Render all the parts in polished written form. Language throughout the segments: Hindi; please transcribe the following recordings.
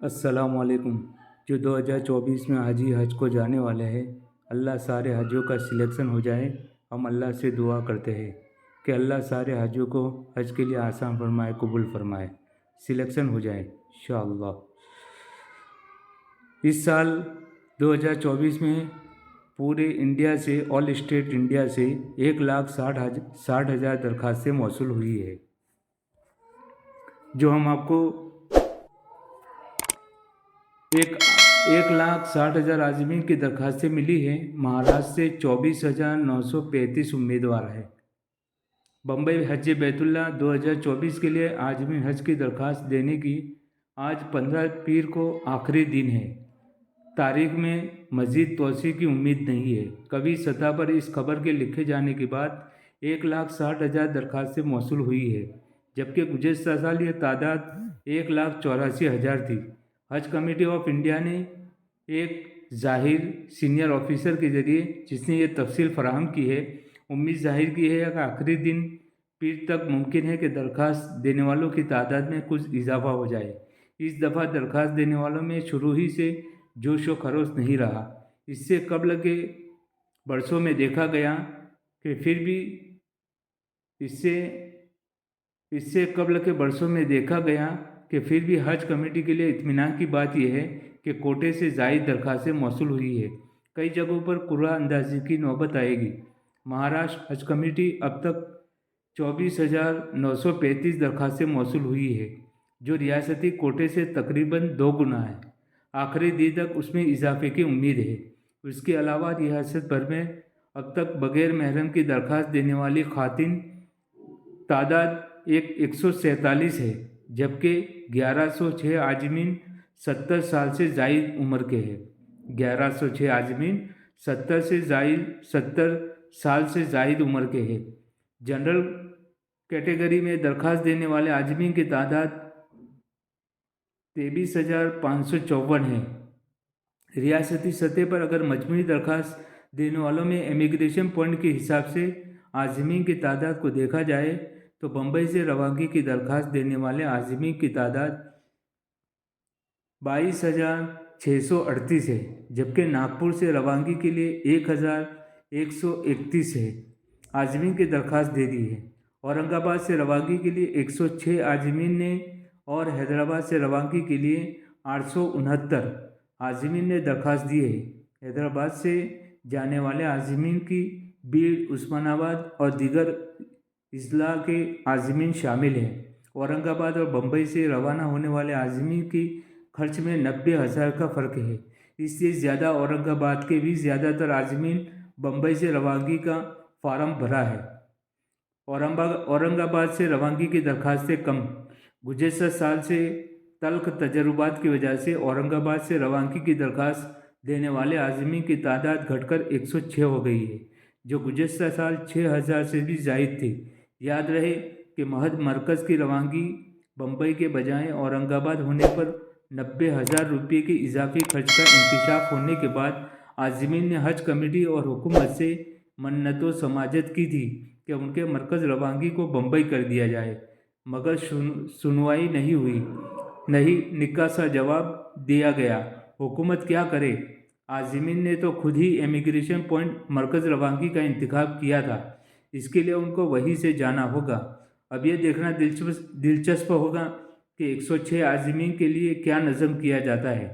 अस्सलामुअलैकुम। जो 2024 में हाजी हज को जाने वाले हैं, अल्लाह सारे हजों का सिलेक्शन हो जाए। हम अल्लाह से दुआ करते हैं कि अल्लाह सारे हजों को हज के लिए आसान फरमाए, कबूल फरमाए, सिलेक्शन हो जाए इंशाअल्लाह। इस साल 2024 में पूरे इंडिया से, ऑल स्टेट इंडिया से 1,60,000 दरखास्तें मौसूल हुई है। जो हम आपको 1,60,000 आज़मीन की दरखास्तें मिली हैं। महाराष्ट्र से 24,935 उम्मीदवार हैं। बम्बई हज बैतुल्ला 2024 के लिए आज़मीन हज की दरखास्त देने की आज 15 पीर को आखिरी दिन है। तारीख में मज़ीद तोसी की उम्मीद नहीं है। कभी सतह पर इस खबर के लिखे जाने के बाद 1,60,000 दरखास्तें मौसूल हुई है, जबकि गुज़श्ता साल ये तादाद 1,84,000 थी। हज कमेटी ऑफ इंडिया ने एक ज़ाहिर सीनियर ऑफिसर के ज़रिए, जिसने ये तफसील फराहम की है, उम्मीद जाहिर की है कि आखिरी दिन पीर तक मुमकिन है कि दरख्वास्त देने वालों की तादाद में कुछ इजाफा हो जाए। इस दफ़ा दरख्वास्त देने वालों में शुरू ही से जोश व खरोश नहीं रहा। इससे कबल के बरसों में देखा गया कि फिर भी इससे इससे कबल के बरसों में देखा गया कि फिर भी हज कमेटी के लिए इत्मीनान की बात यह है कि कोटे से ज़ायद दरखास्तें मौसूल हुई है। कई जगहों पर कुर्रा अंदाजी की नौबत आएगी। महाराष्ट्र हज कमेटी अब तक 24,935 दरखास्तें मौसूल हुई है, जो रियासती कोटे से तकरीबन 2 गुना है। आखिरी दिन तक उसमें इजाफे की उम्मीद है। इसके अलावा रियासत भर में अब तक बगैर महरम की दरख्वास्त देने वाली खातिन तादाद 147 है, जबकि 1106 आजमीन 70 साल से ज़ायद उम्र के हैं। 1106 आजमीन 70 साल से ज़ायद उम्र के हैं। जनरल कैटेगरी में दरख्वास्त देने वाले आजमीन की तादाद 23,554 है। रियासती सतह पर अगर मजमूई दरख्वास्त देने वालों में इमिग्रेशन पॉइंट के हिसाब से आज़मीन की तादाद को देखा जाए तो बम्बई से रवानगी की दरख्वास्त देने वाले आज़मीन की तादाद 22,638 है, जबकि नागपुर से रवानगी के लिए 1,131 है आज़मीन की दरख्वास्त दे दी है। औरंगाबाद से रवानगी के लिए 106 आज़मीन ने और हैदराबाद से रवानगी के लिए 869 आज़मीन ने दरख्वास्त दी है। हैदराबाद से जाने वाले आज़मीन की बीड़, उस्मानाबाद और दीगर अजला के आज़मीन शामिल हैं। औरंगाबाद और बम्बई से रवाना होने वाले आज़मीन की खर्च में 90,000 का फ़र्क है। इससे ज़्यादा औरंगाबाद के भी ज़्यादातर आज़मीन बम्बई से रवानगी का फार्म भरा है। औरंगाबाद से रवानगी की दरखास्तें कम। गुज़श्ता साल से तल्ख तजर्बात की वजह से औरंगाबाद से रवानगी की दरख्वास्त देने वाले आज़मीन की तादाद घटकर 106 हो गई है, जो गुज़श्ता साल 6,000 से भी ज़ायद थी। याद रहे कि महज मरकज़ की रवानगी बम्बई के बजाय औरंगाबाद होने पर 90,000 रुपये के इजाफी खर्च का इंकशाफ होने के बाद आज़मीन ने हज कमेटी और हुकूमत से मन्नतों समाजत की थी कि उनके मरकज़ रवानगी को बम्बई कर दिया जाए, मगर सुनवाई नहीं हुई, नहीं निक्का सा जवाब दिया गया। हुकूमत क्या करे? आज़मीन ने तो खुद ही इमिग्रेशन पॉइंट मरकज़ रवानगी का इंतखाब किया था। इसके लिए उनको वहीं से जाना होगा। अब यह देखना दिलचस्प होगा कि 106 आज़मीन के लिए क्या नज़म किया जाता है।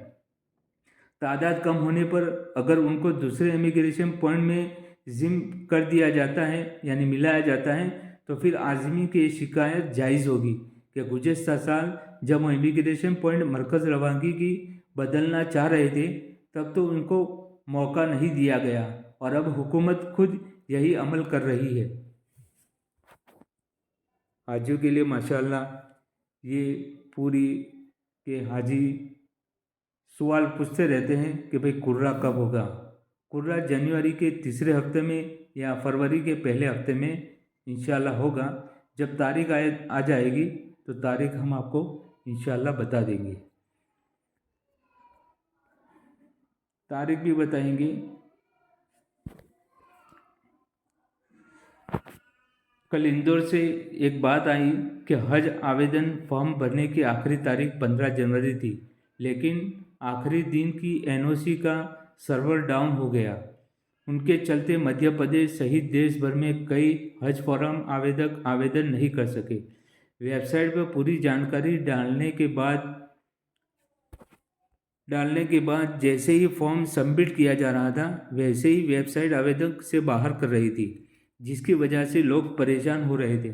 तादाद कम होने पर अगर उनको दूसरे इमिग्रेशन पॉइंट में जिम कर दिया जाता है, यानी मिलाया जाता है, तो फिर आज़मीन की शिकायत जायज़ होगी कि गुज़श्ता साल जब वो इमिग्रेशन पॉइंट मरकज़ रवानगी की बदलना चाह रहे थे, तब तो उनको मौका नहीं दिया गया और अब हुकूमत खुद यही अमल कर रही है। हाजियों के लिए माशाल्लाह ये पूरी के हाजी सवाल पूछते रहते हैं कि भाई कुर्रा कब होगा। कुर्रा जनवरी के तीसरे हफ्ते में या फरवरी के पहले हफ्ते में इंशाल्लाह होगा। जब तारीख आ जाएगी तो तारीख हम आपको इंशाल्लाह बता देंगे, तारीख भी बताएंगे। कल इंदौर से एक बात आई कि हज आवेदन फॉर्म भरने की आखिरी तारीख 15 जनवरी थी, लेकिन आखिरी दिन की एनओसी का सर्वर डाउन हो गया। उनके चलते मध्य प्रदेश सहित देश भर में कई हज फॉर्म आवेदक आवेदन नहीं कर सके। वेबसाइट पर पूरी जानकारी डालने के बाद जैसे ही फॉर्म सबमिट किया जा रहा था, वैसे ही वेबसाइट आवेदक से बाहर कर रही थी, जिसकी वजह से लोग परेशान हो रहे थे।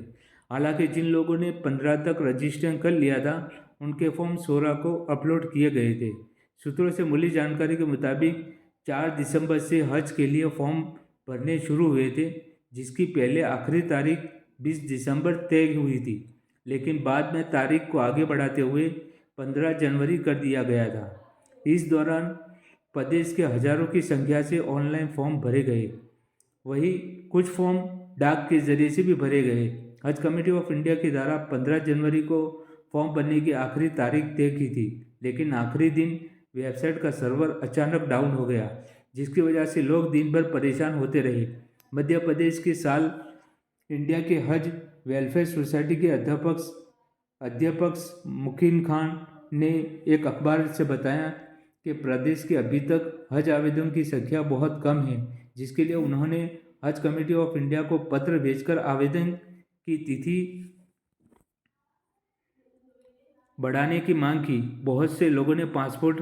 हालांकि जिन लोगों ने 15 तक रजिस्ट्रेशन कर लिया था, उनके फॉर्म 16 को अपलोड किए गए थे। सूत्रों से मिली जानकारी के मुताबिक 4 दिसंबर से हज के लिए फॉर्म भरने शुरू हुए थे, जिसकी पहले आखिरी तारीख 20 दिसंबर तय हुई थी, लेकिन बाद में तारीख को आगे बढ़ाते हुए 15 जनवरी कर दिया गया था। इस दौरान प्रदेश के हजारों की संख्या से ऑनलाइन फॉर्म भरे गए। वहीं कुछ फॉर्म डाक के जरिए से भी भरे गए। हज कमेटी ऑफ इंडिया के द्वारा 15 जनवरी को फॉर्म भरने की आखिरी तारीख तय की थी, लेकिन आखिरी दिन वेबसाइट का सर्वर अचानक डाउन हो गया, जिसकी वजह से लोग दिन भर परेशान होते रहे। मध्य प्रदेश के साल इंडिया के हज वेलफेयर सोसाइटी के अध्यक्ष मुकीन खान ने एक अखबार से बताया कि प्रदेश के अभी तक हज आवेदन की संख्या बहुत कम है, जिसके लिए उन्होंने हज कमेटी ऑफ इंडिया को पत्र भेजकर आवेदन की तिथि बढ़ाने की मांग की। बहुत से लोगों ने पासपोर्ट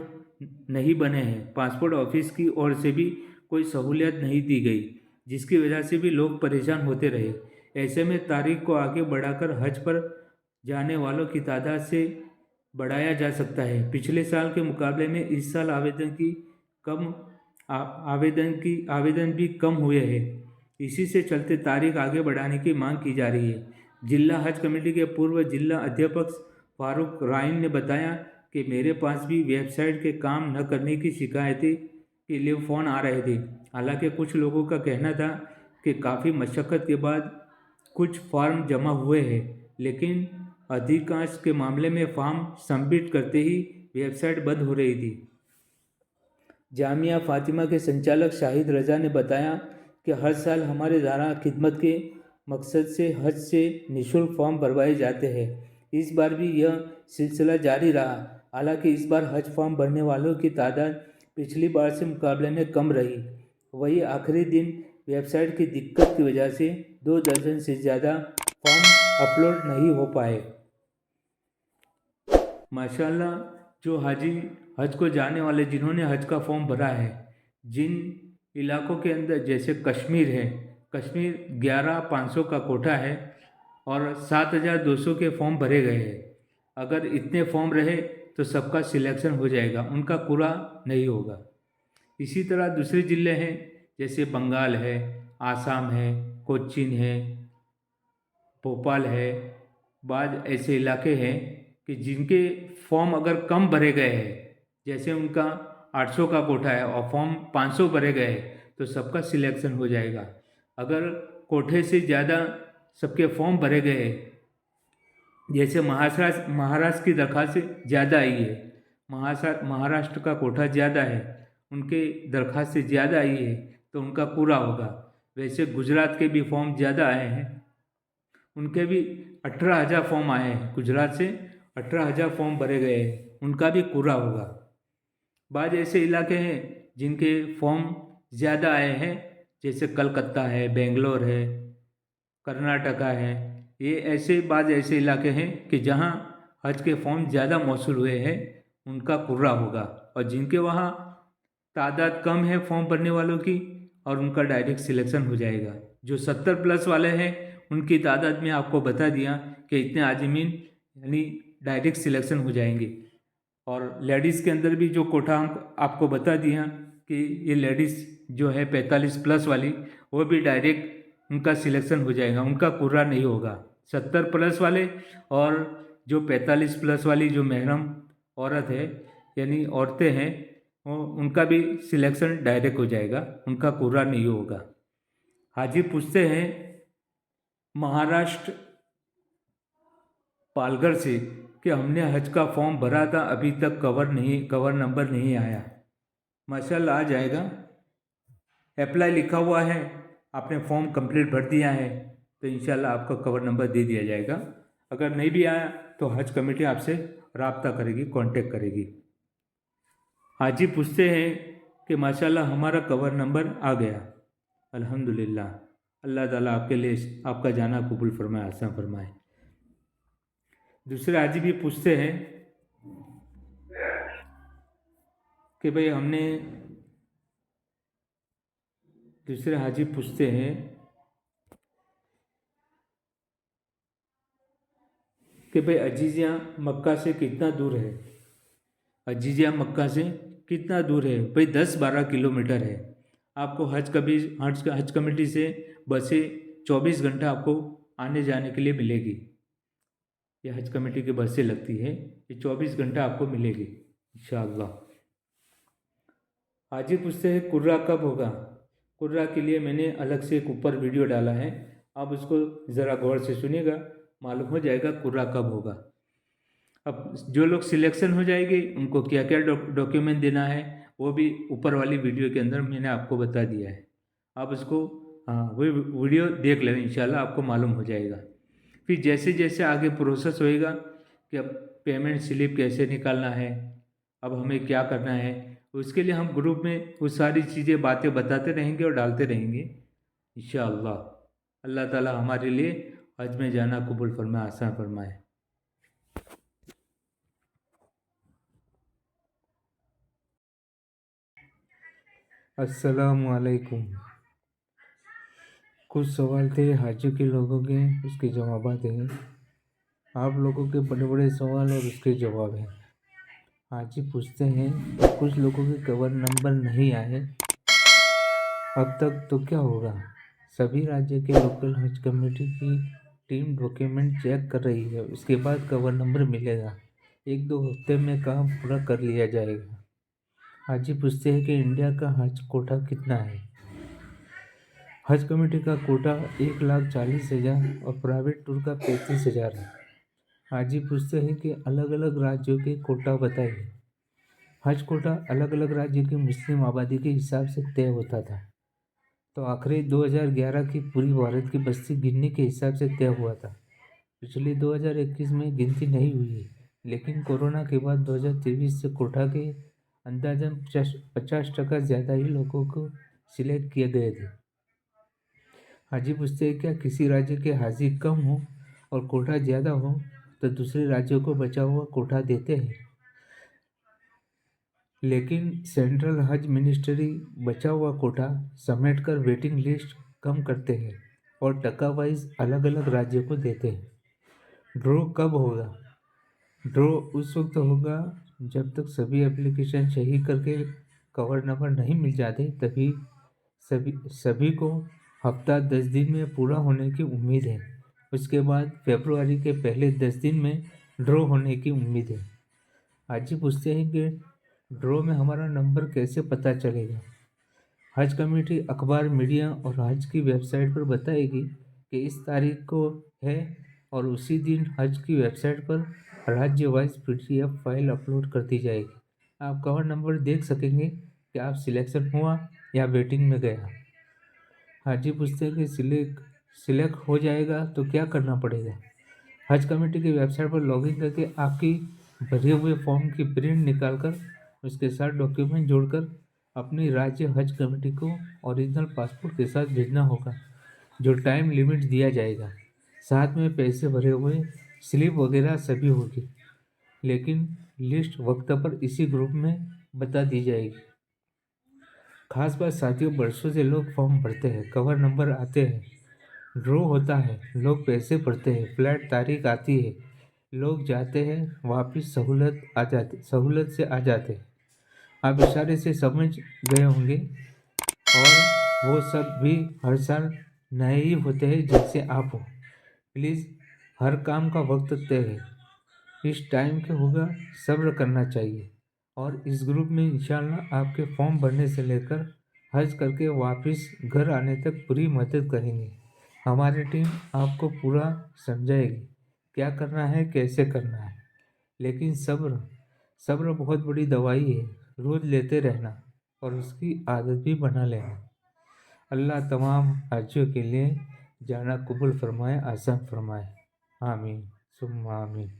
नहीं बने हैं, पासपोर्ट ऑफिस की ओर से भी कोई सहूलियत नहीं दी गई, जिसकी वजह से भी लोग परेशान होते रहे। ऐसे में तारीख को आगे बढ़ाकर हज पर जाने वालों की तादाद से बढ़ाया जा सकता है। पिछले साल के मुकाबले में इस साल आवेदन भी कम हुए हैं। इसी से चलते तारीख आगे बढ़ाने की मांग की जा रही है। जिला हज कमेटी के पूर्व जिला अध्यक्ष फारूक राइन ने बताया कि मेरे पास भी वेबसाइट के काम न करने की शिकायतें के लिए फ़ोन आ रहे थे। हालांकि कुछ लोगों का कहना था कि काफ़ी मशक्क़त के बाद कुछ फॉर्म जमा हुए हैं, लेकिन अधिकांश के मामले में फॉर्म सबमिट करते ही वेबसाइट बंद हो रही थी। जामिया फातिमा के संचालक शाहिद रजा ने बताया कि हर साल हमारे द्वारा खिदमत के मकसद से हज से निःशुल्क फॉर्म भरवाए जाते हैं। इस बार भी यह सिलसिला जारी रहा। हालांकि इस बार हज फॉर्म भरने वालों की तादाद पिछली बार से मुकाबले में कम रही। वही आखिरी दिन वेबसाइट की दिक्कत की वजह से 2 दर्जन से ज़्यादा फॉर्म अपलोड नहीं हो पाए। माशाल्लाह, जो हाजी हज को जाने वाले जिन्होंने हज का फॉर्म भरा है, जिन इलाकों के अंदर जैसे कश्मीर है, कश्मीर 11,500 का कोटा है और 7,200 के फॉर्म भरे गए हैं। अगर इतने फॉर्म रहे तो सबका सिलेक्शन हो जाएगा, उनका पूरा नहीं होगा। इसी तरह दूसरे ज़िले हैं जैसे बंगाल है, आसाम है, कोच्चिन है, भोपाल है। बाद ऐसे इलाके हैं कि जिनके फॉर्म अगर कम भरे गए हैं, जैसे उनका 800 का कोटा है और फॉर्म 500 भरे गए तो सबका सिलेक्शन हो जाएगा। अगर कोटे से ज़्यादा सबके फॉर्म भरे गए, जैसे महाराष्ट्र की दरख्वास्त ज़्यादा आई है, महाराष्ट्र का कोटा ज़्यादा है, उनके दरख्वास्त से ज़्यादा आई है तो उनका पूरा होगा। वैसे गुजरात के भी फॉर्म ज़्यादा आए हैं, उनके भी 18,000 फॉर्म आए हैं। गुजरात से 18,000 फॉर्म भरे गए हैं, उनका भी पूरा होगा। बाद ऐसे इलाके हैं जिनके फॉर्म ज़्यादा आए हैं, जैसे कलकत्ता है, बेंगलोर है, कर्नाटका है। ये ऐसे इलाके हैं कि जहाँ हज के फॉर्म ज़्यादा मौसूल हुए हैं, उनका पूरा होगा। और जिनके वहाँ तादाद कम है फॉर्म भरने वालों की, और उनका डायरेक्ट सिलेक्शन हो जाएगा। जो 70+ वाले हैं, उनकी तादाद में आपको बता दिया कि इतने आज़मीन यानी डायरेक्ट सिलेक्शन हो जाएंगे। और लेडीज़ के अंदर भी जो कोटा आपको बता दिया कि ये लेडीज़ जो है 45+ वाली, वो भी डायरेक्ट उनका सिलेक्शन हो जाएगा, उनका पूरा नहीं होगा। 70+ वाले और जो 45+ वाली जो महरम औरत है यानी औरतें हैं, उनका भी सिलेक्शन डायरेक्ट हो जाएगा, उनका पूरा नहीं होगा। हाजी पूछते हैं महाराष्ट्र पालघर से कि हमने हज का फॉर्म भरा था, अभी तक कवर नंबर नहीं आया। माशाल्लाह आ जाएगा। अप्लाई लिखा हुआ है, आपने फॉर्म कंप्लीट भर दिया है तो इंशाल्लाह आपका कवर नंबर दे दिया जाएगा। अगर नहीं भी आया तो हज कमेटी आपसे राब्ता करेगी, कांटेक्ट करेगी। हाजी पूछते हैं कि माशाल्लाह हमारा कवर नंबर आ गया। अल्हम्दुलिल्लाह, अल्लाह ताला आपके लिए आपका जाना कबूल फरमाए, आसान फरमाए। दूसरे हाजी भी पूछते हैं कि भाई हमने दूसरे हाजी पूछते हैं कि भाई अजीजिया मक्का से कितना दूर है। अजीजिया मक्का से कितना दूर है? भाई 10-12 किलोमीटर है। आपको हज कमेटी से बसें 24 घंटा आपको आने जाने के लिए मिलेगी। ये हज कमेटी की बसें लगती है, ये 24 घंटा आपको मिलेगी इंशाअल्लाह। हाजी पूछते हैं कुर्रा कब होगा। कुर्रा के लिए मैंने अलग से एक ऊपर वीडियो डाला है, आप उसको ज़रा गौर से सुनिएगा, मालूम हो जाएगा कुर्रा कब होगा। अब जो लोग सिलेक्शन हो जाएंगे उनको क्या क्या डॉक्यूमेंट देना है वो भी ऊपर वाली वीडियो के अंदर मैंने आपको बता दिया है। आप उसको वो वीडियो देख लें, इंशाल्लाह आपको मालूम हो जाएगा। फिर जैसे जैसे आगे प्रोसेस होएगा कि अब पेमेंट स्लिप कैसे निकालना है, अब हमें क्या करना है, उसके लिए हम ग्रुप में वो सारी चीज़ें बातें बताते रहेंगे और डालते रहेंगे इंशाअल्लाह। अल्लाह ताला हमारे लिए हज में जाना कबूल फरमाए, आसान फरमाए। अस्सलाम वालेकुम। कुछ सवाल थे हाजी के लोगों के, उसके जवाब हैं। आप लोगों के बड़े बड़े सवाल और उसके जवाब हैं। हाजी पूछते हैं कि कुछ लोगों के कवर नंबर नहीं आए अब तक तो क्या होगा। सभी राज्य के लोकल हज कमेटी की टीम डॉक्यूमेंट चेक कर रही है, उसके बाद कवर नंबर मिलेगा। 1-2 हफ्ते में काम पूरा कर लिया जाएगा। हाजी पूछते हैं कि इंडिया का हज कोटा कितना है। हज कमेटी का कोटा 1,40,000 और प्राइवेट टूर का 35,000 है। हाजी पूछते हैं कि अलग अलग राज्यों के कोटा बताइए। हज कोटा अलग अलग राज्य की मुस्लिम आबादी के हिसाब से तय होता था, तो आखिरी 2011 की पूरी भारत की बस्ती गिनने के हिसाब से तय हुआ था। पिछले 2021 में गिनती नहीं हुई है, लेकिन कोरोना के बाद 2023 से कोटा के अंदाजन 50% ज़्यादा ही लोगों को सिलेक्ट किए गए थे। हाजी पूछते हैं क्या किसी राज्य के हाजी कम हो और कोटा ज़्यादा हो तो दूसरे राज्यों को बचा हुआ कोटा देते हैं, लेकिन सेंट्रल हज मिनिस्ट्री बचा हुआ कोटा समेटकर वेटिंग लिस्ट कम करते हैं और टका वाइज अलग अलग राज्यों को देते हैं। ड्रॉ कब होगा? ड्रॉ उस वक्त होगा जब तक सभी एप्लीकेशन सही करके कवर नंबर नहीं मिल जाते, तभी सभी को हफ्ता 10 दिन में पूरा होने की उम्मीद है। उसके बाद फरवरी के पहले 10 दिन में ड्रॉ होने की उम्मीद है। हाजी पूछते हैं कि ड्रॉ में हमारा नंबर कैसे पता चलेगा। हज कमेटी अखबार, मीडिया और हज की वेबसाइट पर बताएगी कि इस तारीख को है और उसी दिन हज की वेबसाइट पर राज्य वाइज PDF फाइल अपलोड कर दी जाएगी। आप कवर नंबर देख सकेंगे कि आप सिलेक्शन हुआ या वेटिंग में गया। हाजी पूछते हैं कि सिलेक्ट हो जाएगा तो क्या करना पड़ेगा। हज कमेटी की वेबसाइट पर लॉगिन करके आपकी भरे हुए फॉर्म की प्रिंट निकालकर उसके साथ डॉक्यूमेंट जोड़कर अपनी राज्य हज कमेटी को ओरिजिनल पासपोर्ट के साथ भेजना होगा, जो टाइम लिमिट दिया जाएगा। साथ में पैसे भरे हुए स्लिप वगैरह सभी होगी, लेकिन लिस्ट वक्त पर इसी ग्रुप में बता दी जाएगी। खास बात साथियों, बरसों से लोग फॉर्म भरते हैं, कवर नंबर आते हैं, ड्रॉ होता है, लोग पैसे भरते हैं, फ्लैट तारीख आती है, लोग जाते हैं, वापस सहूलत से आ जाते हैं। आप इशारे से समझ गए होंगे। और वो सब भी हर साल नए ही होते हैं जैसे आप हो। प्लीज़, हर काम का वक्त तय है, इस टाइम के होगा, सब्र करना चाहिए। और इस ग्रुप में इंशाल्लाह आपके फॉर्म भरने से लेकर हज करके वापस घर आने तक पूरी मदद करेंगे। हमारी टीम आपको पूरा समझाएगी क्या करना है, कैसे करना है। लेकिन सब्र सब्र बहुत बड़ी दवाई है, रोज़ लेते रहना और उसकी आदत भी बना लेना। अल्लाह तमाम हाजियों के लिए जाना कबूल फरमाए, आसान फरमाए। आमीन सुम्मा आमीन।